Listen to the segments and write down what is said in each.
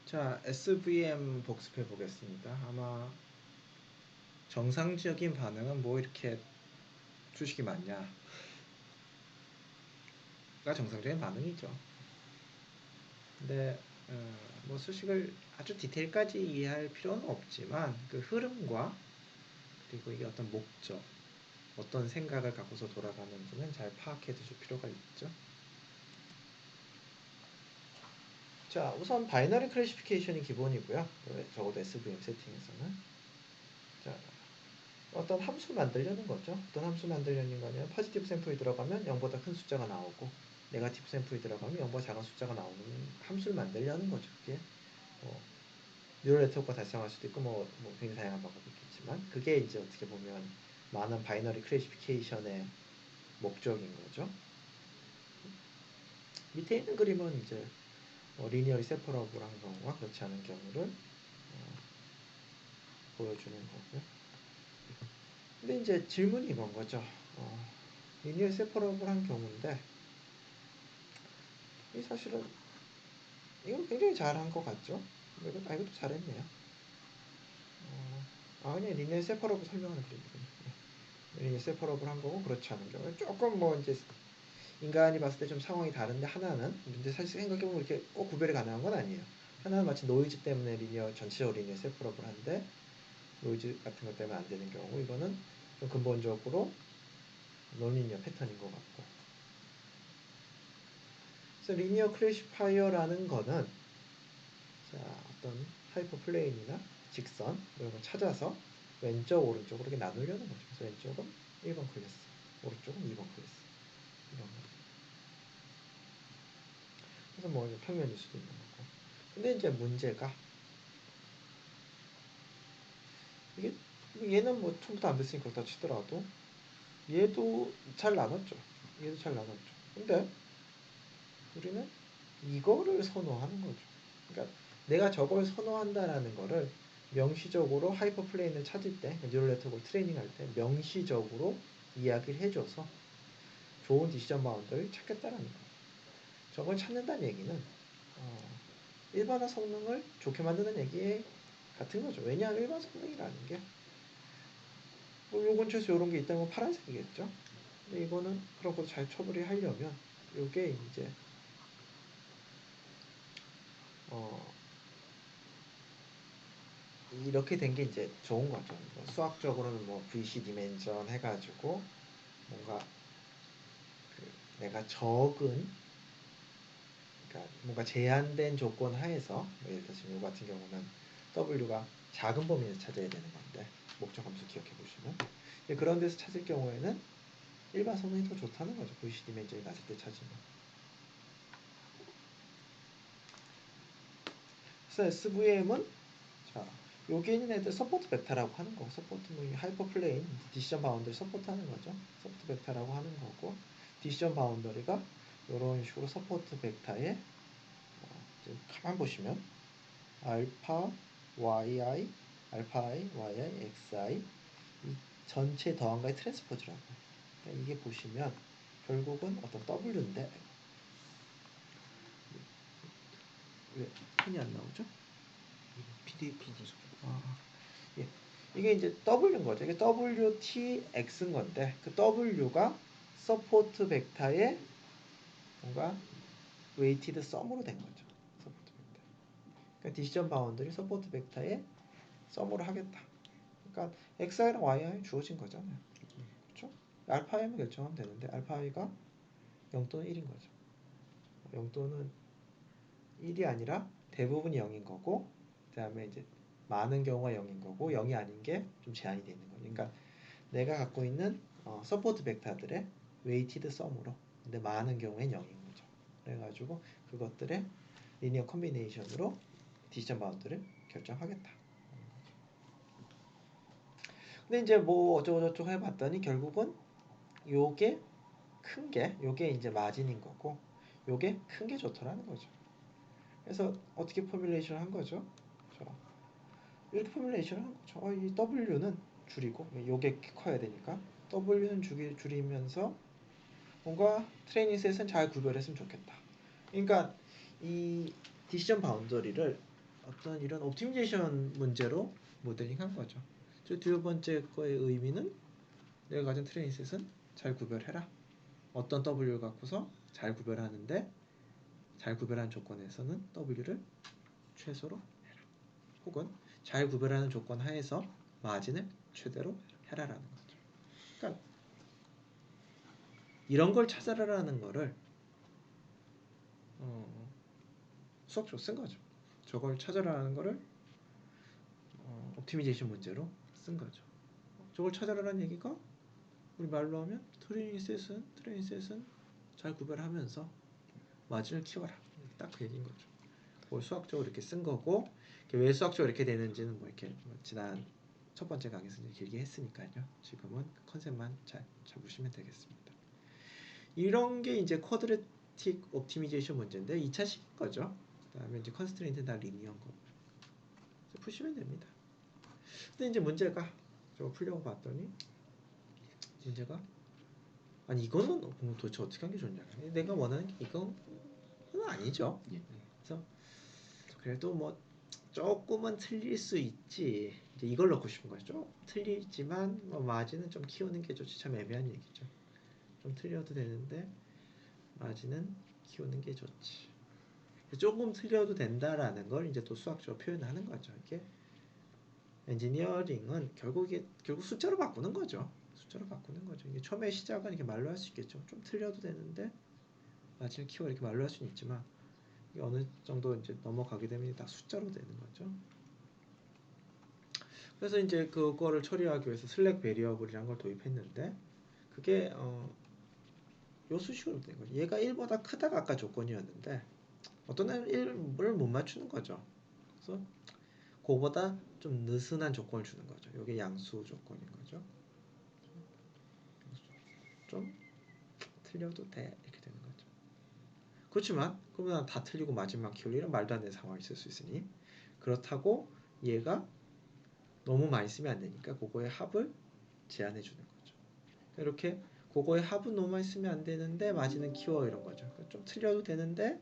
자, SVM 복습해 보겠습니다. 아마 정상적인 반응은 뭐 이렇게 주식이 많냐가 정상적인 반응이죠. 근데 뭐 수식을 아주 디테일까지 이해할 필요는 없지만 그 흐름과 그리고 이게 어떤 목적, 어떤 생각을 갖고서 돌아가는지는 잘 파악해 두실 필요가 있죠. 자, 우선 바이너리 클래시피케이션이 기본이고요. 적어도 SVM 세팅에서는. 자, 어떤 함수 만들려는 거죠. 어떤 함수 만들려는 거냐면 포지티브 샘플이 들어가면 0보다 큰 숫자가 나오고 네거티브 샘플이 들어가면 0보다 작은 숫자가 나오는 함수를 만들려는 거죠. 그게 뉴럴 네트워크가 달성할 수도 있고 뭐 굉장히 다양한 방법이 있겠지만 그게 이제 어떻게 보면 많은 바이너리 클래시피케이션의 목적인 거죠. 밑에 있는 그림은 이제 리니어리 세퍼러블한 경우와 그렇지 않은 경우를 보여주는 거고요. 근데 이제 질문이 이건 거죠. 리니어 세퍼러블한 경우인데 이 사실은 이거 굉장히 잘한 것 같죠? 이것도 잘했네요. 그냥 리니어 세퍼러블 설명하는 그림이군요. 리니어 세퍼러블 한 거고 그렇지 않은 경우 조금 뭐 이제 인간이 봤을 때 좀 상황이 다른데 하나는 근데 사실 생각해보면 이렇게 꼭 구별이 가능한 건 아니에요. 하나는 마치 노이즈 때문에 전체적으로 리니어 세퍼러블 한데 노이즈 같은 것 때문에 안 되는 경우 이거는 좀 근본적으로 논리니어 패턴인 것 같고 그래서 리니어 클래시파이어라는 거는 자, 어떤 하이퍼 플레인이나 직선 이런 걸 찾아서 왼쪽 오른쪽으로 이렇게 나누려는 거죠. 그래서 왼쪽은 1번 클래스, 오른쪽은 2번 클래스 이런 거. 그래서 뭐 평면일 수도 있는 거고. 근데 이제 문제가 이게 얘는 뭐 처음부터 안 됐으니까 그렇다 치더라도 얘도 잘 나눴죠. 얘도 잘 나눴죠. 근데 우리는 이거를 선호하는 거죠. 그러니까 내가 저걸 선호한다라는 거를 명시적으로 하이퍼플레인을 찾을 때, 뉴럴 네트워크 트레이닝할 때 명시적으로 이야기를 해줘서 좋은 디시전 바운더를 찾겠다라는 거예요. 저걸 찾는다는 얘기는 일반화 성능을 좋게 만드는 얘기 같은 거죠. 왜냐하면 일반 성능이라는 게 요 근처에서 이런 게 있다면 파란색이겠죠. 근데 이거는 그런 것도 잘 처벌이 하려면 이게 이제 이렇게 된 게 이제 좋은 거죠. 수학적으로는 뭐 VC 디멘전 해가지고 뭔가 내가 적은 그러니까 뭔가 제한된 조건 하에서 뭐 예를 들어서 이 같은 경우는 W가 작은 범위에서 찾아야 되는 건데 목적 함수 기억해 보시면 그런 데서 찾을 경우에는 일반 성능이 더 좋다는 거죠. VC 디멘전이 낮을 때 찾으면. 그래서 SVM은 자 여기 있는 애들 서포트 벡터라고 하는 거. 서포트 뭐 하이퍼 플레인 디시전 바운더리 서포트하는 거죠. 서포트 벡터라고 하는 거고 디시전 바운더리가 이런 식으로 서포트 벡터에 가만 보시면 알파 yi 알파 i yi xi 이 전체 더한가의 트랜스포즈라고. 그러니까 이게 보시면 결국은 어떤 w인데 왜 펜이 안 나오죠? PDF에서 예. 이게 이제 W인 거죠. 이게 WTX인 건데 그 W가 서포트 벡터의 뭔가 웨이티드 썸으로 된 거죠. 서포트 벡터. 그러니까 디시전 바운드리 서포트 벡터의 썸으로 하겠다. 그러니까 XI랑 YI 주어진 거잖아요. 그렇죠? 알파 M을 결정하면 되는데 알파 I가 0 또는 1인 거죠. 0 또는 1이 아니라 대부분이 0인 거고 그 다음에 이제 많은 경우가 0인 거고 0이 아닌 게 좀 제한이 되는 거죠. 그러니까 내가 갖고 있는 서포트 벡터들의 웨이티드 썸으로 근데 많은 경우엔 0인 거죠. 그래가지고 그것들의 리니어 컨비네이션으로 디시전 바운드를 결정하겠다. 근데 이제 뭐 어쩌고저쩌고 해봤더니 결국은 요게 큰 게 요게 이제 마진인 거고 요게 큰 게 좋더라는 거죠. 그래서 어떻게 포뮬레이션을 한 거죠? 이렇게 포뮬레이션을 한 거죠. 이 W는 줄이고 요게 커야 되니까 W는 줄이면서 뭔가 트레이닝 셋은 잘 구별했으면 좋겠다. 그러니까 이 디시전 바운더리를 어떤 이런 옵티미제이션 문제로 모델링한 거죠. 두 번째 거의 의미는 내가 가진 트레이닝셋은 잘 구별해라. 어떤 W를 갖고서 잘 구별하는데 잘 구별하는 조건에서는 W를 최소로 해라. 혹은 잘 구별하는 조건 하에서 마진을 최대로 해라라는 거죠. 그러니까 이런 걸 찾아라라는 거를 수학적으로 쓴 거죠. 저걸 찾아라는 거를 옵티미제이션 문제로 쓴 거죠. 저걸 찾아라는 얘기가 우리 말로 하면 트레이닝셋은 잘 구별하면서 마진을 키워라. 딱 그 얘기인 거죠. 그걸 수학적으로 이렇게 쓴 거고 왜 수학적으로 이렇게 되는지는 뭐 이렇게 지난 첫 번째 강의에서 이제 길게 했으니까요. 지금은 컨셉만 잘 잡으시면 되겠습니다. 이런 게 이제 쿼드래틱 옵티미제이션 문제인데 2차식인 거죠. 그다음에 이제 컨스트레인트 다 리니어인 거고 푸시면 됩니다. 근데 이제 문제가 저거 풀려고 봤더니 문제가 아니 이거는 도대체 어떻게 하는 게 좋냐? 내가 원하는 게 이건 아니죠. 그래서 그래도 뭐 조금은 틀릴 수 있지. 이제 이걸 넣고 싶은 거죠. 좀 틀리지만 뭐 마진은 좀 키우는 게 좋지. 참 애매한 얘기죠. 좀 틀려도 되는데 마진은 키우는 게 좋지. 조금 틀려도 된다라는 걸 이제 또 수학적으로 표현하는 거죠. 이게 엔지니어링은 결국 숫자로 바꾸는 거죠. 숫자로 바꾸는 거죠. 이게 처음에 시작은 이렇게 말로 할 수 있겠죠. 좀 틀려도 되는데 마진을 키워 이렇게 말로 할 수는 있지만 이게 어느 정도 이제 넘어가게 되면 다 숫자로 되는 거죠. 그래서 이제 그거를 처리하기 위해서 슬랙 베리어블이라는 걸 도입했는데 그게 요 수식으로 된 거죠. 얘가 1보다 크다가 아까 조건이었는데 어떤 애는 1을 못 맞추는 거죠. 그래서 그거보다 좀 느슨한 조건을 주는 거죠. 이게 양수 조건인 거죠. 좀 틀려도 돼 이렇게 되는 거죠. 그렇지만 그러면 다 틀리고 마지막 키울 이런 말도 안 되는 상황이 있을 수 있으니 그렇다고 얘가 너무 많이 쓰면 안 되니까 그거의 합을 제한해 주는 거죠. 이렇게 그거의 합은 너무 많이 쓰면 안 되는데 마진은 키워 이런 거죠. 그러니까 좀 틀려도 되는데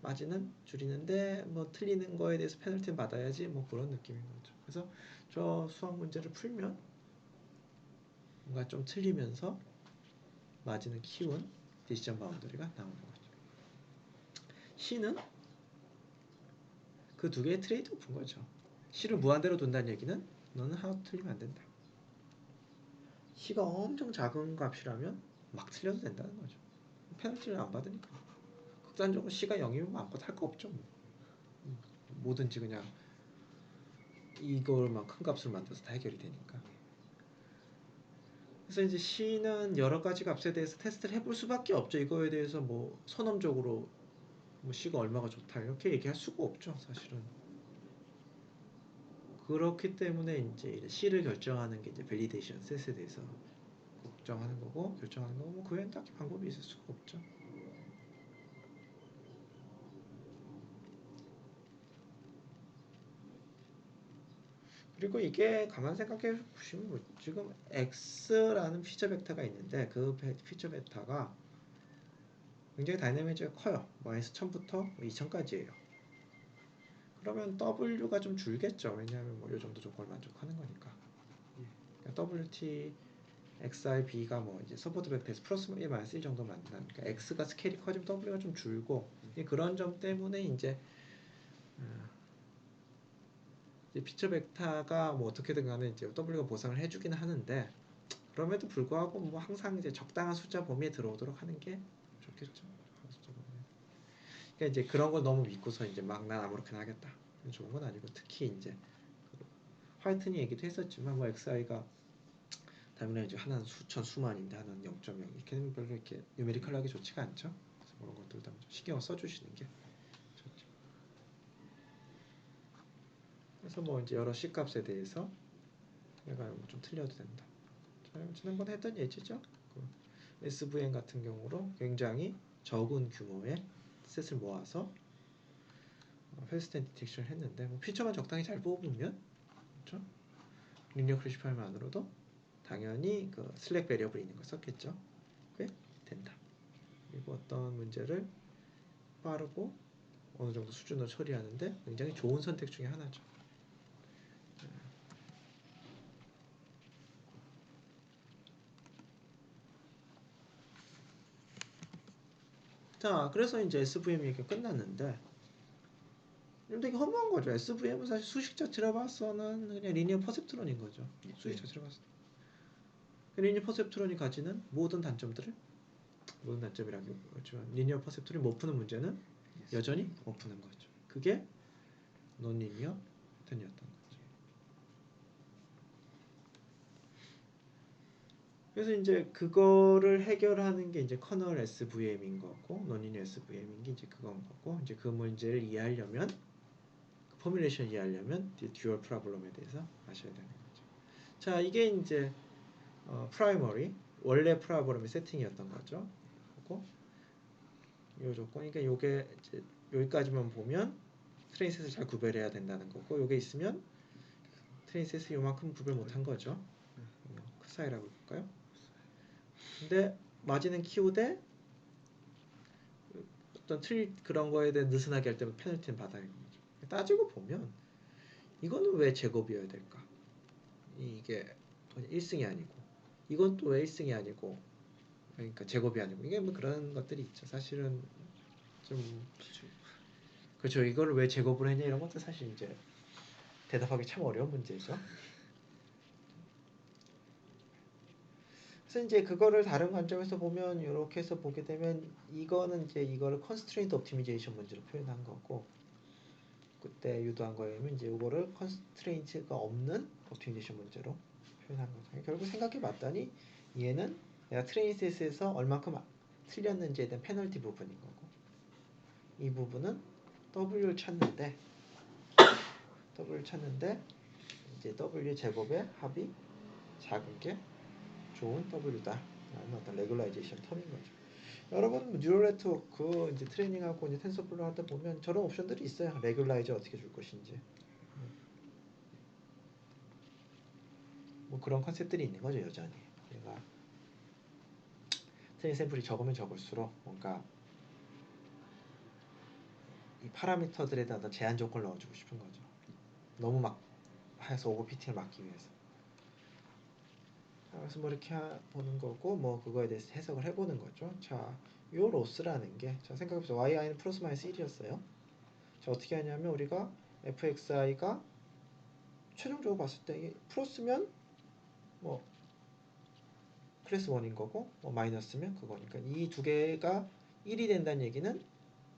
마진은 줄이는데 뭐 틀리는 거에 대해서 페널티는 받아야지 뭐 그런 느낌인 거죠. 그래서 저 수학 문제를 풀면 뭔가 좀 틀리면서 마진을 키운 디시전 바운더리가 나오는 거죠. C는 그 두 개의 트레이드 오프인 거죠. C를 무한대로 둔다는 얘기는 너는 하나도 틀리면 안 된다. C가 엄청 작은 값이라면 막 틀려도 된다는 거죠. 페널티를 안 받으니까. 극단적으로 C가 0이면 아무것도 할 거 없죠. 뭐든지 그냥 이걸만 큰 값을 만들어서 다 해결이 되니까. 그래서 이제 C는 여러 가지 값에 대해서 테스트를 해볼 수밖에 없죠. 이거에 대해서 뭐 선언적으로 뭐 C가 얼마가 좋다 이렇게 얘기할 수가 없죠. 사실은. 그렇기 때문에 이제 C를 결정하는 게 이제 밸리데이션 셋에 대해서 결정하는 거고 뭐 그 외엔 딱히 방법이 있을 수가 없죠. 그리고 이게 가만 생각해 보시면 지금 X라는 피처 벡터가 있는데 그 피처 벡터가 굉장히 다이내미즈가 커요. 마이너스 1000부터 2000까지예요. 그러면 W가 좀 줄겠죠. 왜냐하면 뭐 이 정도 조건을 만족하는 거니까. 그러니까 WT XIB가 뭐 이제 서포트 벡터에서 플러스 1 마이너스 1 정도 만든다니까 X가 스케일이 커지면 W가 좀 줄고 그런 점 때문에 이제 피처 벡터가 뭐 어떻게든 간에 이제 W가 보상을 해주긴 하는데 그럼에도 불구하고 뭐 항상 이제 적당한 숫자 범위에 들어오도록 하는 게 좋겠죠. 그러니까 이제 그런 걸 너무 믿고서 이제 막 난 아무렇게나 하겠다. 좋은 건 아니고 특히 이제 화이튼이 얘기도 했었지만 뭐 XI가 당연히 이제 하나는 수천 수만인데 하나는 0.0 이렇게는 별로 이렇게 뉴메리컬하게 좋지가 않죠. 그래서 그런 것들도 좀 신경을 써주시는 게 좋죠. 그래서 뭐 이제 여러 C 값에 대해서 얘가 좀 틀려도 된다. 지난번에 했던 예지죠. 그 SVN 같은 경우로 굉장히 적은 규모의 셋을 모아서 페스텐 디텍션을 했는데 뭐 피처만 적당히 잘 뽑으면 그렇죠? 리니어 클래시파이어만으로도 당연히 그 슬랙 베리어블 있는 걸 썼겠죠. 꽤 된다. 그리고 어떤 문제를 빠르고 어느 정도 수준으로 처리하는데 굉장히 좋은 선택 중에 하나죠. 자, 그래서 이제 SVM 얘기가 끝났는데 되게 허무한 거죠. SVM은 사실 수식자 들어봐서는 그냥 리니어 퍼셉트론인 거죠. 수식자 들어봤을 때. 리니어 퍼셉트론이 가지는 모든 단점들을 모든 단점이라기 그렇지만 리니어 퍼셉트론이 못 푸는 문제는 여전히 못 푸는 거죠. 그게 논리니어 패턴이었던 거죠. 그래서 이제 그거를 해결하는 게 이제 커널 SVM인 거고 논리니어 SVM인 게 이제 그건 거고 이제 그 문제를 이해하려면 그 포뮬레이션 이해하려면 듀얼 프로블럼에 대해서 아셔야 되는 거죠. 자, 이게 이제 프라이머리 원래 프로블럼의 세팅이었던 거죠. 그리고 요 조건, 그러니까 요게 이제 여기까지만 보면 트레이셋을 잘 구별해야 된다는 거고, 요게 있으면 트레이셋을 요만큼 구별 못한 거죠. 그 사이라고 볼까요? 근데 마진은 키우되 어떤 틀 그런 거에 대해 느슨하게 할 때는 페널티는 받아야 되는 거죠. 따지고 보면 이거는 왜 제곱이어야 될까? 이게 1승이 아니고 이건 또 왜 1승이 아니고 그러니까 제곱이 아니고 이게 뭐 그런 것들이 있죠. 사실은 좀 그렇죠. 이거를 왜 제곱을 했냐 이런 것도 사실 이제 대답하기 참 어려운 문제죠. 그래서 이제 그거를 다른 관점에서 보면 이렇게 해서 보게 되면 이거는 이제 이거를 컨스트레인트 옵티미제이션 문제로 표현한 거고 그때 유도한 거에는 이제 이거를 컨스트레인트가 없는 옵티미제이션 문제로 표현한 거죠. 결국 생각해 봤더니 얘는 내가 트레이셋에서 얼만큼 틀렸는지에 대한 페널티 부분인 거고 이 부분은 W를 찾는데 이제 W 제곱의 합이 작은 게 좋은 W다 라는 어떤 레귤라이제이션 텀인 거죠. 여러분 뉴럴 네트워크 이제 트레이닝하고 이제 텐서플로 하다 보면 저런 옵션들이 있어요. 레귤라이저 어떻게 줄 것인지 뭐 그런 컨셉들이 있는 거죠. 여전히 얘가 트레이닝 샘플이 적으면 적을수록 뭔가 이 파라미터들에 대한 제한 조건을 넣어주고 싶은 거죠. 너무 막 해서 오버피팅을 막기 위해서. 그래서 뭐 이렇게 보는 거고 뭐 그거에 대해서 해석을 해보는 거죠. 자, 요 로스라는 게 자 생각해보세요. yi는 플러스 마이너스 1이었어요. 자 어떻게 하냐면 우리가 fxi가 최종적으로 봤을 때 플러스면 뭐 클래스 1인 거고 뭐 마이너스면 그거니까 이 두 개가 1이 된다는 얘기는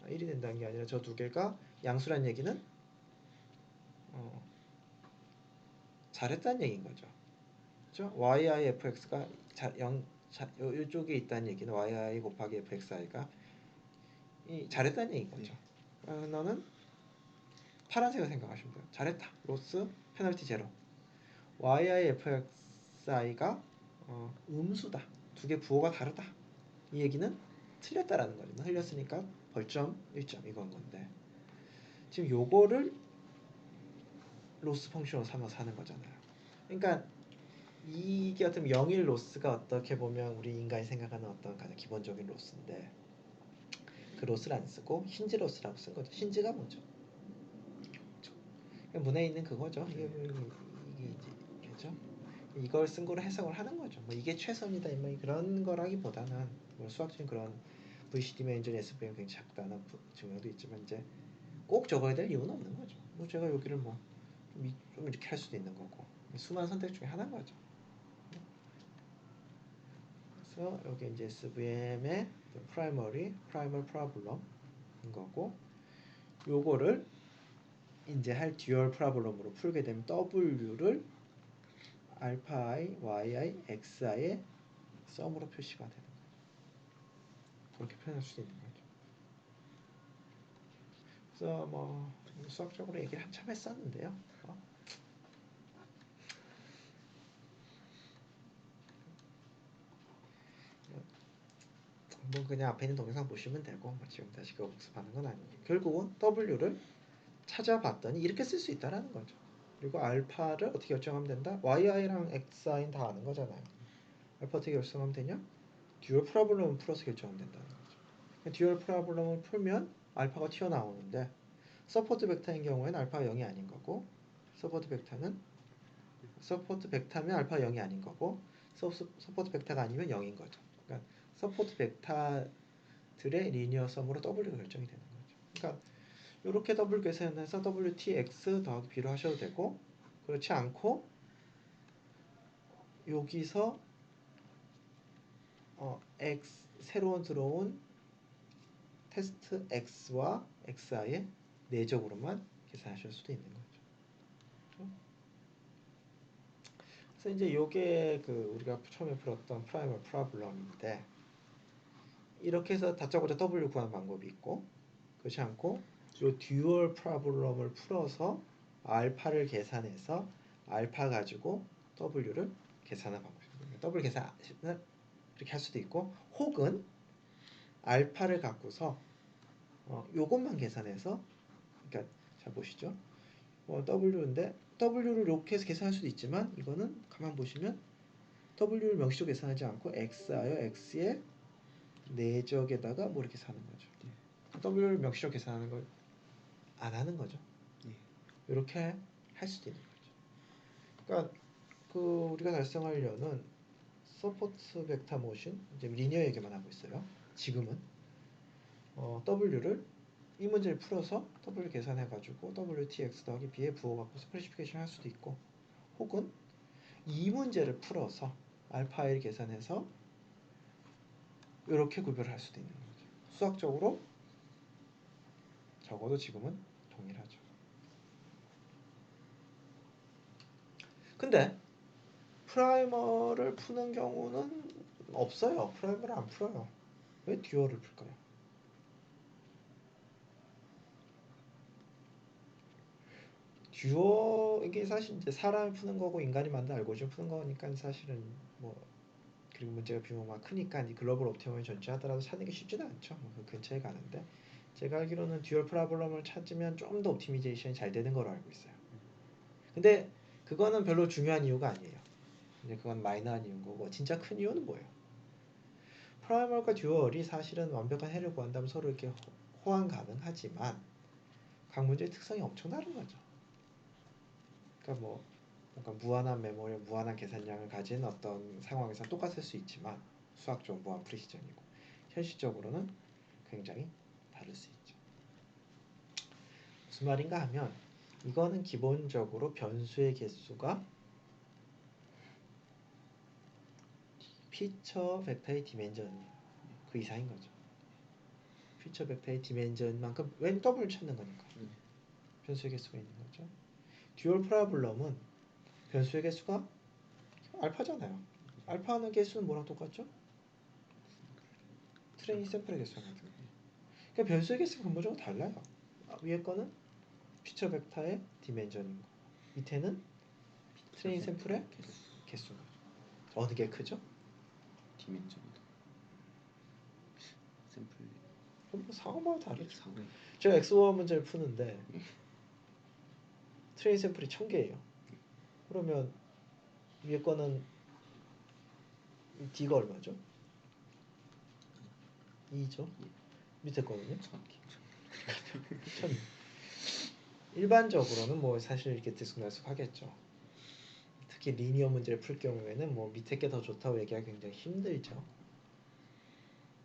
1이 된다는 게 아니라 저 두 개가 양수란 얘기는 잘했다는 얘기인 거죠. 그렇죠? yi fx가 이쪽에 있다는 얘기는 yi 곱하기 fxi가 잘했다는 얘기인 거죠. 너는 파란색을 생각하시면 돼요. 잘했다. 로스 페널티 제로. yi fxi가 음수다. 두 개 부호가 다르다. 이 얘기는 틀렸다라는 거죠. 틀렸으니까 벌점 1점 이건 건데 지금 요거를 로스 펑션으로 삼아서 하는 거잖아요. 그러니까 이게 어떤 0일 로스가 어떻게 보면 우리 인간이 생각하는 어떤 가장 기본적인 로스인데 그 로스를 안 쓰고 힌지 로스라고 쓴 거죠. 힌지가 뭐죠? 문에 있는 그거죠. 이게 이제 그죠? 이걸 쓴 거로 해석을 하는 거죠. 뭐 이게 최선이다 뭐 그런 거라기보다는 뭐 수학적인 그런 VCD 매니저 SVM 굉장히 작다는 증명도 있지만 이제 꼭 적어야 될 이유는 없는 거죠. 뭐 제가 여기를 뭐 좀 이렇게 할 수도 있는 거고 수많은 선택 중에 하나인 거죠. 그래서 여기 이제 SVM의 프라이머리 프로블럼인 거고 요거를 이제 할 듀얼 프로블럼으로 풀게 되면 W를 알파 i, yi, xi의 썸으로 표시가 되는 거죠. 그렇게 표현할 수 있는 거죠. 그래서 뭐 수학적으로 얘기를 한참 했었는데요. 뭐 그냥 앞에 있는 동영상 보시면 되고 뭐 지금 다시 그거 복습하는 건 아니에요. 결국은 W를 찾아봤더니 이렇게 쓸 수 있다라는 거죠. 그리고 알파를 어떻게 결정하면 된다? yi랑 xi는 다 아는 거잖아요. 알파 어떻게 결정하면 되냐? 듀얼 프로블럼을 풀어서 결정하면 된다는 거죠. 듀얼 프로블럼을 풀면 알파가 튀어나오는데 서포트 벡터인 경우에는 알파가 0이 아닌 거고 서포트 벡터면 알파가 0이 아닌 거고 서포트 벡터가 아니면 0인 거죠. 그러니까 서포트 벡터들의 리니어 썸으로 W가 결정이 되는 거죠. 그러니까 이렇게 더블 계산해서 WTX 더하기 B로 하셔도 되고 그렇지 않고 여기서 X 새로 들어온 테스트 X와 XI의 내적으로만 계산하실 수도 있는 거죠. 그렇죠? 그래서 이제 요게 그 우리가 처음에 풀었던 프라이멀 프로블럼인데 이렇게 해서 다짜고짜 W 구하는 방법이 있고 그렇지 않고 요 듀얼 프로블럼을 풀어서 알파를 계산해서 알파 가지고 W를 계산하는 방법입니다. W 계산을 이렇게 할 수도 있고 혹은 알파를 갖고서 요것만 계산해서 그러니까 자 보시죠. W인데 W를 이렇게 해서 계산할 수도 있지만 이거는 가만 보시면 W를 명시적으로 계산하지 않고 X하여 X의 내적에다가 뭐 이렇게 사는 거죠. W를 명시적으로 계산하는 걸 안 하는 거죠. 이렇게 할 수도 있는 거죠. 그러니까 그 우리가 달성하려는 서포트 벡터 모션 이제 리니어 얘기만 하고 있어요. 지금은 W를 이 문제를 풀어서 W 계산해가지고 WTX 더하기 B에 부호갖고 스프레시피케이션 할 수도 있고 혹은 이 문제를 풀어서 알파 L 계산해서 이렇게 구별을 할 수도 있는 거죠. 수학적으로 적어도 지금은 동일하죠. 근데 프라이머를 푸는 경우는 없어요. 프라이머를 안 풀어요. 왜 듀얼을 풀까요? 듀얼 이게 사실 이제 사람이 푸는 거고 인간이 만든 알고리즘 푸는 거니까 사실은 뭐 그리고 문제가 규모가 크니까 이 글로벌 옵티멈을 전제하더라도 찾는 게 쉽지는 않죠. 그 근처에 가는데 제가 알기로는 듀얼 프로블럼을 찾으면 좀 더 옵티미제이션이 잘 되는 걸로 알고 있어요. 근데 그거는 별로 중요한 이유가 아니에요. 이제 그건 마이너한 이유인 거고 진짜 큰 이유는 뭐예요? 프라이멀과 듀얼이 사실은 완벽한 해를 구한다면 서로 이렇게 호환 가능하지만 각 문제의 특성이 엄청 다른 거죠. 그러니까 뭐 뭔가 무한한 메모리, 무한한 계산량을 가진 어떤 상황에서 똑같을 수 있지만 수학적으로 무한 프리시전이고 현실적으로는 굉장히 다를 수 있죠. 무슨 말인가 하면 이거는 기본적으로 변수의 개수가 피처 벡터의 디멘전 그 이상인 거죠. 피처 벡터의 디멘전만큼 웬 더블을 찾는 거니까 변수의 개수가 있는 거죠. 듀얼 프로블럼은 변수의 개수가 알파잖아요. 알파는 개수는 뭐랑 똑같죠? 트레이닝 샘플의 개수랑 같은 거예요. 그러니까 변수의 개수가 근본적으로 달라요. 위에 거는 피처 벡터의 디멘전인 거. 밑에는 트레이닝 샘플의 개수인 거죠. 어느 게 크죠? 디멘전이다. 샘플 그럼 뭐 상황마다 다르죠. 상황. 제가 X5 문제를 푸는데 트레이닝 샘플이 1000개예요. 그러면 위에 거는 D가 얼마죠? 2죠. 밑에 거는요? 1000. 일반적으로는 뭐 사실 이렇게 들쑥날쑥하겠죠. 특히 리니어 문제를 풀 경우에는 뭐 밑에 게 더 좋다고 얘기하기 굉장히 힘들죠.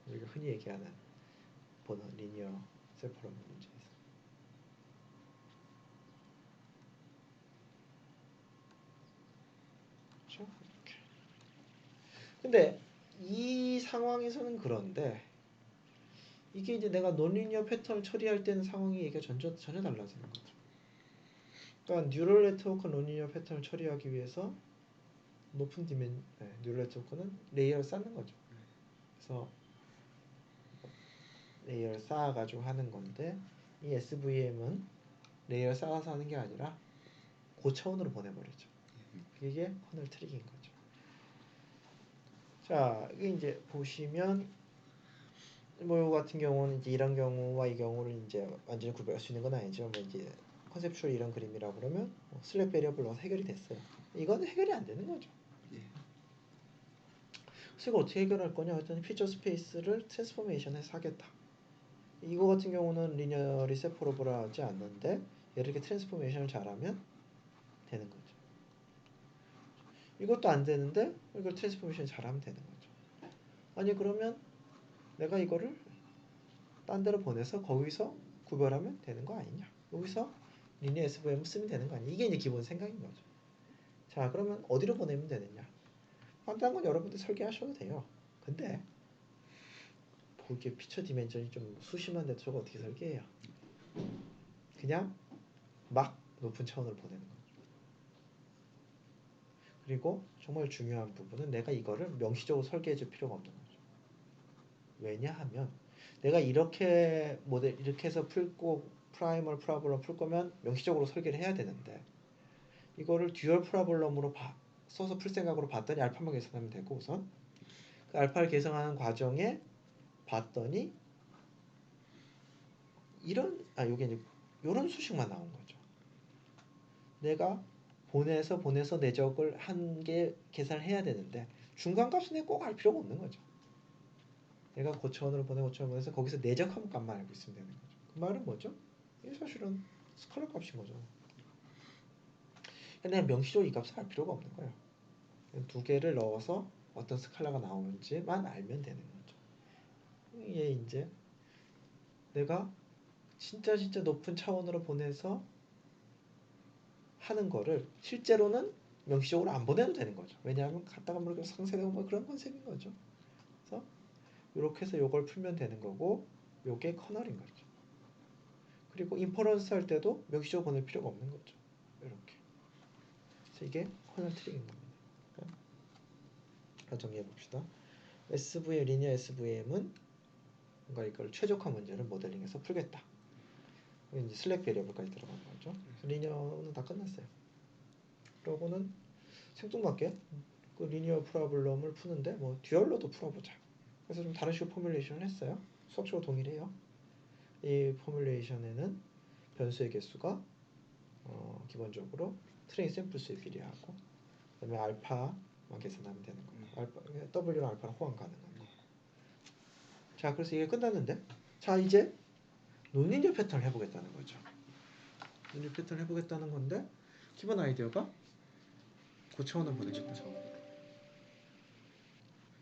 우리가 흔히 얘기하는 보는 리니어 세포럼 문제에서. 그렇죠? 이렇게. 근데 이 상황에서는 그런데 이게 이제 내가 논리니어 패턴을 처리할 때는 상황이 얘기가 전혀 달라지는 거죠. 그러니까 뉴럴 네트워크 논리니어 패턴을 처리하기 위해서 높은 뉴럴 네트워크는 레이어를 쌓는 거죠. 그래서 레이어를 쌓아가지고 하는 건데 이 SVM은 레이어를 쌓아서 하는 게 아니라 고차원으로 보내버리죠. 이게 커널 트릭인 거죠. 자, 이게 이제 보시면 뭐 이거 같은 경우는 이제 이런 경우와 이 경우를 이제 완전히 구별할 수 있는 건 아니죠. 뭐 이제 컨셉추얼 이런 그림이라고 그러면 슬랙 베리어블 넣어서 해결이 됐어요. 이거는 해결이 안 되는 거죠. 그래서 이거 어떻게 해결할 거냐 했더니 피처 스페이스를 트랜스포메이션해서 하겠다. 이거 같은 경우는 리니어리 세퍼러블 하지 않는데 얘를 이렇게 트랜스포메이션을 잘하면 되는 거죠. 이것도 안 되는데 이걸 트랜스포메이션 잘하면 되는 거죠. 아니 그러면 내가 이거를 딴 데로 보내서 거기서 구별하면 되는 거 아니냐? 여기서 리니어 SVM 쓰면 되는 거 아니냐? 이게 이제 기본 생각인 거죠. 자 그러면 어디로 보내면 되느냐? 간단한 건 여러분들 설계하셔도 돼요. 근데 그게 피처 디멘전이 좀 수심한데 저거 어떻게 설계해요? 그냥 막 높은 차원으로 보내는 거죠. 그리고 정말 중요한 부분은 내가 이거를 명시적으로 설계해 줄 필요가 없는 거죠. 왜냐하면 내가 이렇게 모델 이렇게 해서 풀고 프라이멀 프라블럼 풀 거면 명시적으로 설계를 해야 되는데 이거를 듀얼 프라블럼으로 써서 풀 생각으로 봤더니 알파만 계산하면 되고 우선 그 알파를 계산하는 과정에 봤더니 요게 이제 요런 수식만 나온 거죠. 내가 보내서 내적을 한 개 계산을 해야 되는데 중간값은 내가 꼭 알 필요가 없는 거죠. 내가 고차원으로 보내서 거기서 내적한 값만 알고 있으면 되는 거죠. 그 말은 뭐죠? 이게 사실은 스칼라 값인 거죠. 근데 명시적으로 이 값을 알 필요가 없는 거예요. 두 개를 넣어서 어떤 스칼라가 나오는지만 알면 되는 거죠. 이게 이제 내가 진짜 높은 차원으로 보내서 하는 거를 실제로는 명시적으로 안 보내도 되는 거죠. 왜냐하면 갔다가 모르게 상쇄되고 뭐 그런 컨셉인 거죠. 그래서 이렇게 해서 이걸 풀면 되는 거고 요게 커널인 거죠. 그리고 인퍼런스 할 때도 명시적으로 보낼 필요가 없는 거죠. 이렇게. 그래서 이게 커널 트릭인 겁니다. 정리해 봅시다. SVM, 리니어 SVM은 뭔가 이걸 최적화 문제를 모델링해서 풀겠다. 이제 슬랙 베리어블까지 들어간 거죠. 리니어는 다 끝났어요. 그러고는 생뚱맞게 그 리니어 프라블럼을 푸는데 뭐 듀얼로도 풀어보자. 그래서 좀 다른 식으로 포뮬레이션을 했어요. 수학적으로 동일해요. 이 포뮬레이션에는 변수의 개수가 기본적으로 트레인 샘플 수에 비례하고 그다음에 알파만 계산하면 되는 거예요. W랑 알파랑 호환 가능한 거. 자, 그래서 이게 끝났는데 자 이제 논리니어 패턴을 해보겠다는 거죠. 논리니어 패턴을 해보겠다는 건데 기본 아이디어가 고차원을 보내준다.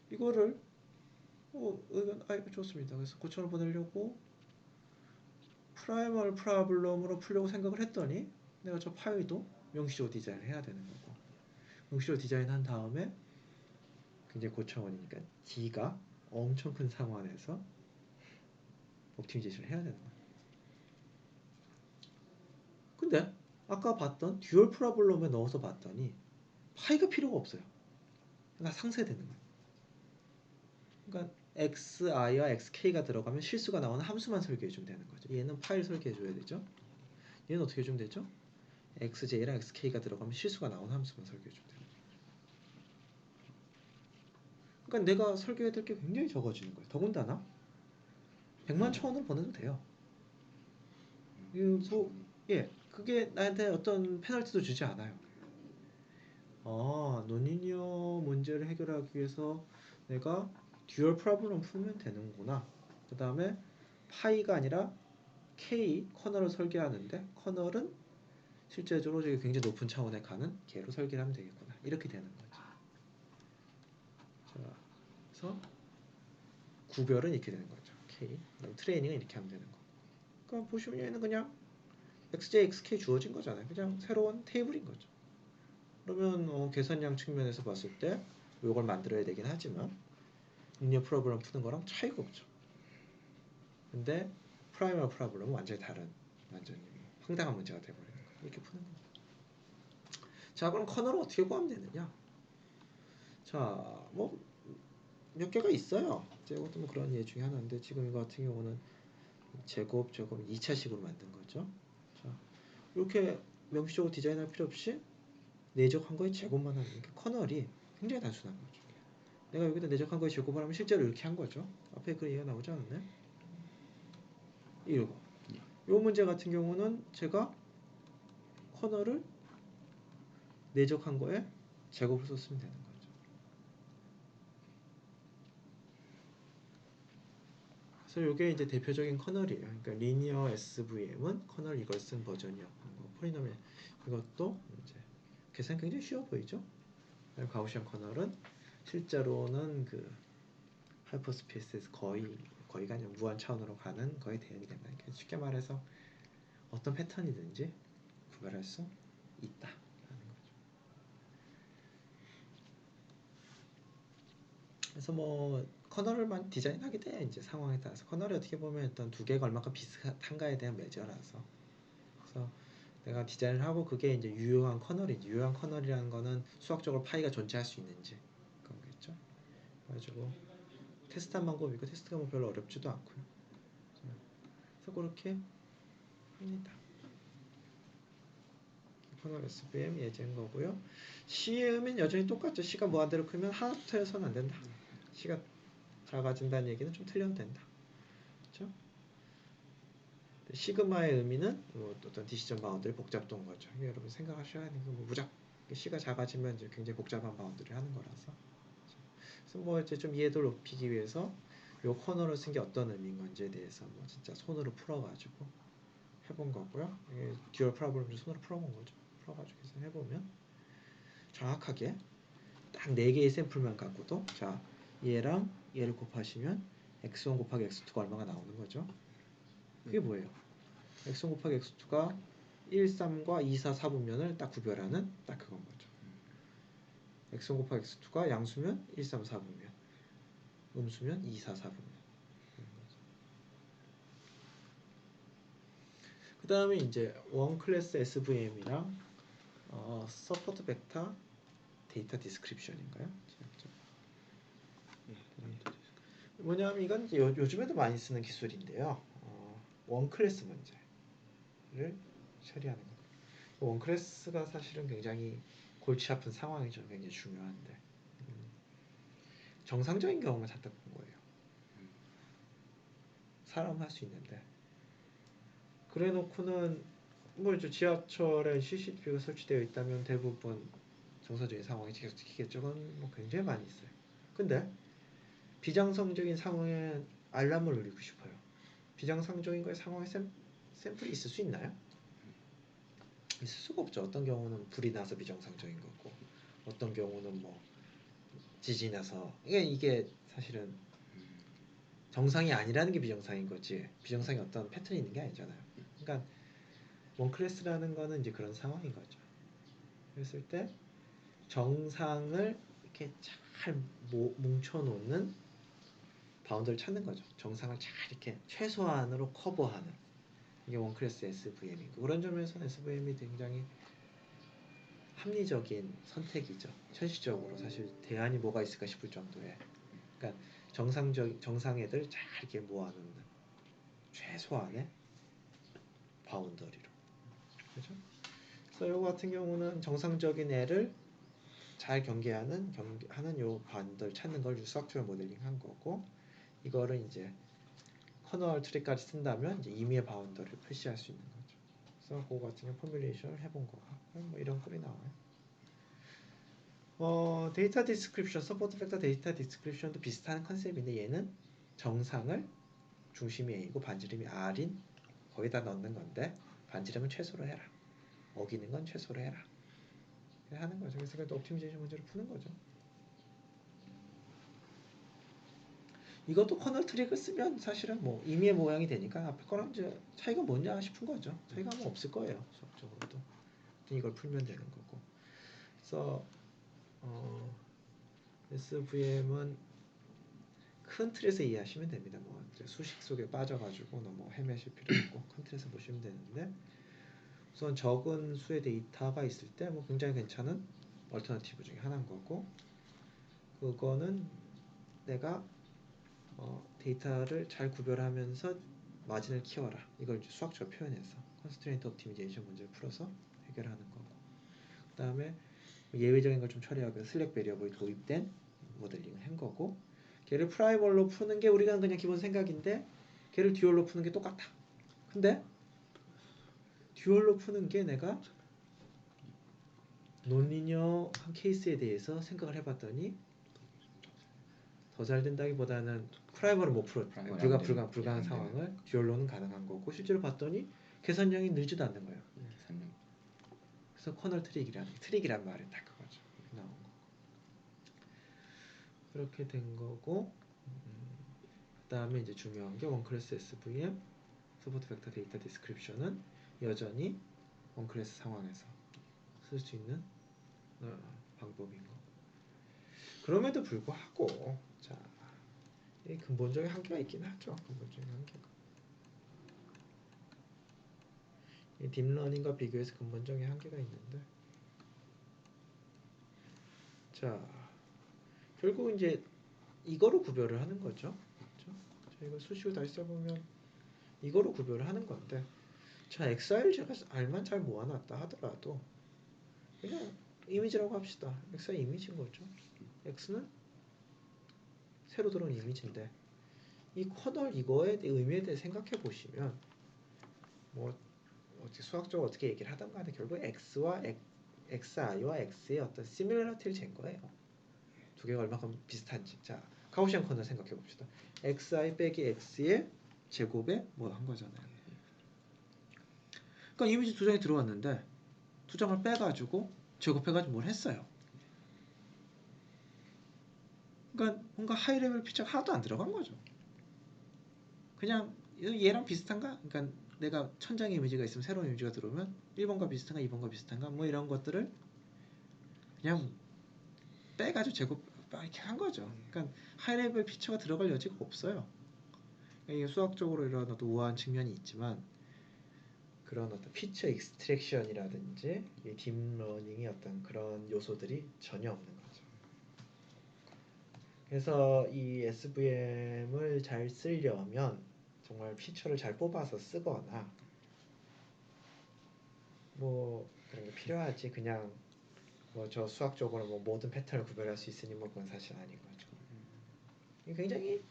이거를 좋습니다. 그래서 고차원을 보내려고 프라이멀 프라블럼으로 풀려고 생각을 했더니 내가 저 파이도 명시적으로 디자인을 해야 되는 거고 명시적으로 디자인한 다음에 굉장히 고차원이니까 D가 엄청 큰 상환에서 옵티미제이션을 해야 되는 거예요. 근데 아까 봤던 듀얼 프라블럼에 넣어서 봤더니 파이가 필요가 없어요. 그러니까 상쇄되는 거예요. 그러니까 xi와 xk가 들어가면 실수가 나오는 함수만 설계해주면 되는 거죠. 얘는 파이를 설계해줘야 되죠. 얘는 어떻게 해주면 되죠? xj랑 xk가 들어가면 실수가 나오는 함수만 설계해주면 되는 거죠. 그러니까 내가 설계해야 될 게 굉장히 적어지는 거예요. 더군다나 100만 차원으로 보내도 돼요. 그게 나한테 어떤 페널티도 주지 않아요. 논리니어 문제를 해결하기 위해서 내가 듀얼 프로블럼 풀면 되는구나. 그 다음에 파이가 아니라 K 커널을 설계하는데 커널은 실제적으로 저기 굉장히 높은 차원에 가는 개로 설계를 하면 되겠구나. 이렇게 되는 거죠. 자, 그래서 구별은 이렇게 되는 거죠. K. 그다음 트레이닝은 이렇게 하면 되는 거. 그러니까 보시면 얘는 그냥 XJ, XK 주어진 거잖아요. 그냥 새로운 테이블인 거죠. 그러면 계산량 측면에서 봤을 때 이걸 만들어야 되긴 하지만 리니어 프로블럼 푸는 거랑 차이가 없죠. 근데 프라이멀 프로블럼은 완전히 다른 완전히 황당한 문제가 돼버리는 거예요. 이렇게 푸는 겁니다. 자, 그럼 커널을 어떻게 구하면 되느냐? 자, 뭐 몇 개가 있어요. 이것도 뭐 그런 예 중에 하나인데 지금 이거 같은 경우는 제곱 2차식으로 만든 거죠. 자, 이렇게 명시적으로 디자인할 필요 없이 내적한 거에 제곱만 하는 게 커널이 굉장히 단순한 거죠. 내가 여기다 내적한 거에 제곱을 하면 실제로 이렇게 한 거죠. 앞에 그 얘기가 나오지 않았나요? 이거. 이 문제 같은 경우는 제가 커널을 내적한 거에 제곱을 썼으면 되는 거죠. 그래서 이게 이제 대표적인 커널이에요. 그러니까 리니어 SVM은 커널 이걸 쓴 버전이었던 거. 폴리노미얼 이것도 이제 계산 굉장히 쉬워 보이죠? 가우시안 커널은 실제로는 그 하이퍼스페이스에서 거의가 아니라 무한 차원으로 가는 거의 대응이 된다. 그러니까 쉽게 말해서 어떤 패턴이든지 구별할 수 있다. 그래서 뭐 커널을만 디자인하게 돼 이제 상황에 따라서 커널이 어떻게 보면 일단 두 개가 얼마큼 비슷한가에 대한 매저라서 그래서 내가 디자인을 하고 그게 이제 유효한 커널이지 유효한 커널이라는 거는 수학적으로 파이가 존재할 수 있는지 그거겠죠. 그래가지고 테스트한 방법이 있고 테스트가 뭐 별로 어렵지도 않고요. 그래서 그렇게 합니다. 커널 SVM 예제인 거고요. C음은 여전히 똑같죠. C가 무한대로 크면 하나부터 해서는 안 된다. C가 작아진다는 얘기는 좀 틀려도 된다. 그렇죠? 시그마의 의미는 뭐 어떤 디시전 바운드리 복잡도인 거죠. 이게 여러분 생각하셔야 하는 게 뭐 무작 C가 작아지면 이제 굉장히 복잡한 바운드리를 하는 거라서. 그래서 뭐 이제 좀 이해도를 높이기 위해서 요 커널을 쓴 게 어떤 의미인 건지에 대해서 뭐 진짜 손으로 풀어가지고 해본 거고요. 이게 듀얼 프로블럼을 손으로 풀어본 거죠. 풀어가지고 해서 해보면 정확하게 딱 4개의 샘플만 갖고도 자 얘랑 얘를 곱하시면 x1 곱하기 x2가 얼마가 나오는 거죠. 그게 뭐예요? x1 곱하기 x2가 1, 3과 2, 4, 4분면을 딱 구별하는 딱 그건 거죠. x1 곱하기 x2가 양수면 1, 3, 4분면 음수면 2, 4, 4분면 그 다음에 이제 원 클래스 SVM이랑 서포트 벡터 데이터 디스크립션인가요? 뭐냐면 이건 이제 요즘에도 많이 쓰는 기술인데요. 원 클래스 문제를 처리하는 거. 원 클래스가 사실은 굉장히 골치 아픈 상황이죠. 굉장히 중요한데 정상적인 경우만 찾다 본 거예요. 사람 할 수 있는데 그래놓고는 뭐 이제 지하철에 CCTV가 설치되어 있다면 대부분 정상적인 상황이 계속 찍히겠죠. 그건 뭐 굉장히 많이 있어요. 근데 비정상적인 상황에 알람을 울리고 싶어요. 비정상적인 거에 상황에 샘플이 있을 수 있나요? 있을 수가 없죠. 어떤 경우는 불이 나서 비정상적인 거고 어떤 경우는 뭐 지진이 나서 이게 사실은 정상이 아니라는 게 비정상인 거지 비정상이 어떤 패턴이 있는 게 아니잖아요. 그러니까 원클래스라는 거는 이제 그런 상황인 거죠. 그랬을 때 정상을 이렇게 잘 뭉쳐놓는 바운드를 찾는 거죠. 정상을 잘 이렇게 최소한으로 커버하는 이게 원클래스 SVM이고 그런 점에서는 SVM이 굉장히 합리적인 선택이죠. 현실적으로 사실 대안이 뭐가 있을까 싶을 정도의 그러니까 정상 애들 잘 이렇게 모아놓는 최소한의 바운더리로 그렇죠? 그래서 이거 같은 경우는 정상적인 애를 잘 하는 요 바운더를 찾는 걸 스트럭처럴 모델링 한 거고 이거를 이제 커널 트리까지 쓴다면 이제 임의의 바운더를 표시할 수 있는 거죠. 그래서 그거 같은 경우 포뮬레이션을 해본 거고 뭐 이런 꼴이 나와요. 데이터 디스크립션, 서포트 팩터 데이터 디스크립션도 비슷한 컨셉인데 얘는 정상을 중심이 A고 반지름이 R인 거기다 넣는 건데 반지름은 최소로 해라. 어기는 건 최소로 해라. 하는 거죠. 그래서 그것도 옵티미제이션 문제를 푸는 거죠. 이것도 커널 트릭을 쓰면 사실은 뭐 임의의 모양이 되니까 앞에 거랑 이제 차이가 뭐냐 싶은 거죠. 차이가 뭐 없을 거예요. 수학적으로도. 이걸 풀면 되는 거고. 그래서 SVM은 큰 틀에서 이해하시면 됩니다. 뭐 수식 속에 빠져가지고 너무 헤매실 필요 없고 큰 틀에서 보시면 되는데 우선 적은 수의 데이터가 있을 때 뭐 굉장히 괜찮은 얼터너티브 중에 하나인 거고 그거는 내가 데이터를 잘 구별하면서 마진을 키워라. 이걸 이제 수학적으로 표현해서 컨스트레인트 옵티미제이션 문제를 풀어서 해결하는 거고 그 다음에 예외적인 걸 좀 처리하고 슬랙 베리어블이 도입된 모델링을 한 거고 걔를 프라이멀로 푸는 게 우리가 그냥 기본 생각인데 걔를 듀얼로 푸는 게 똑같아. 근데 듀얼로 푸는 게 내가 논리니어한 케이스에 대해서 생각을 해봤더니 더 잘 된다기보다는 프라이머는 못 풀어 프라이머는 안 되는- 불가한 안 상황을 듀얼로는 가능한 거고 실제로 봤더니 계산량이 늘지도 않는 거예요. 계산량. 그래서 커널 트릭이란 말이 딱 그거죠. 나온 거. 그렇게 된 거고 그다음에 이제 중요한 게 원클래스 SVM 서포트 벡터 데이터 디스크립션은 여전히 원클래스 상황에서 쓸 수 있는 방법인 거. 그럼에도 불구하고 자, 이 근본적인 한계가 있긴 하죠. 근본적인 한계가. 이 딥러닝과 비교해서 근본적인 한계가 있는데 자, 결국 이제 이거로 구별을 하는 거죠. 그렇죠? 자, 이거 수식을 다시 써보면 이거로 구별을 하는 건데 자, XI를 제가 R만 잘 모아놨다 하더라도 그냥 이미지라고 합시다. XI 이미지인 거죠. X는 새로 들어온 이미지인데 이 커널 이거에 의미에 대해 생각해 보시면 뭐 어떻게 수학적으로 어떻게 얘기를 하던 간에 결국 XI와 X의 어떤 시뮬러티를 잰 거예요. 두 개가 얼마큼 비슷한지. 자, 가우시안 커널 생각해 봅시다. XI 빼기 X의 제곱에 뭐 한 거잖아요. 그러니까 이미지 두 장이 들어왔는데 두 장을 빼가지고 제곱해가지고 뭘 했어요. 그러니까 뭔가 하이레벨 피처가 하나도 안 들어간 거죠. 그냥 얘랑 비슷한가? 그러니까 내가 1000장의 이미지가 있으면 새로운 이미지가 들어오면 1번과 비슷한가 2번과 비슷한가 뭐 이런 것들을 그냥 빼가지고 제곱 이렇게 한 거죠. 그러니까 하이레벨 피처가 들어갈 여지가 없어요. 이게 수학적으로 이런 어떤 우아한 측면이 있지만 그런 어떤 피처 익스트랙션이라든지 이 딥러닝의 어떤 그런 요소들이 전혀 없는 거죠. 그래서 이 SVM을 잘 쓰려면 정말 피처를 잘 뽑아서 쓰거나 뭐 그런 게 필요하지. 그냥 뭐 저 수학적으로 뭐 모든 패턴을 구별할 수 있으니 뭐 그건 사실 아닌 거죠. 이게 굉장히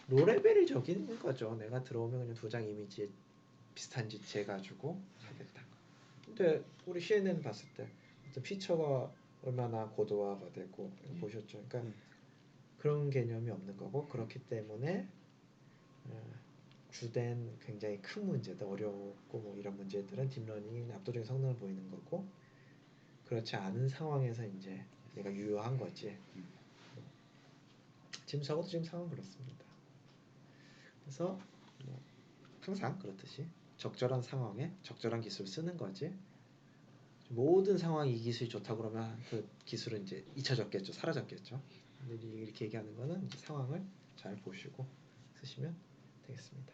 로레벨적인 거죠. 내가 들어오면 그냥 두 장 이미지 비슷한지 재가지고 하겠다. 근데 우리 CNN 봤을 때 어떤 피처가 얼마나 고도화가 되고 보셨죠. 그러니까 그런 개념이 없는 거고 그렇기 때문에 주된 굉장히 큰 문제들 어렵고 뭐 이런 문제들은 딥러닝이 압도적인 성능을 보이는 거고 그렇지 않은 상황에서 이제 내가 유효한 거지. 지금 적어도 지금 상황은 그렇습니다. 그래서 뭐 항상 그렇듯이 적절한 상황에 적절한 기술을 쓰는 거지. 모든 상황이 이 기술이 좋다 그러면 그 기술은 이제 잊혀졌겠죠, 사라졌겠죠. 근데 이렇게 얘기하는 거는 이제 상황을 잘 보시고 쓰시면 되겠습니다.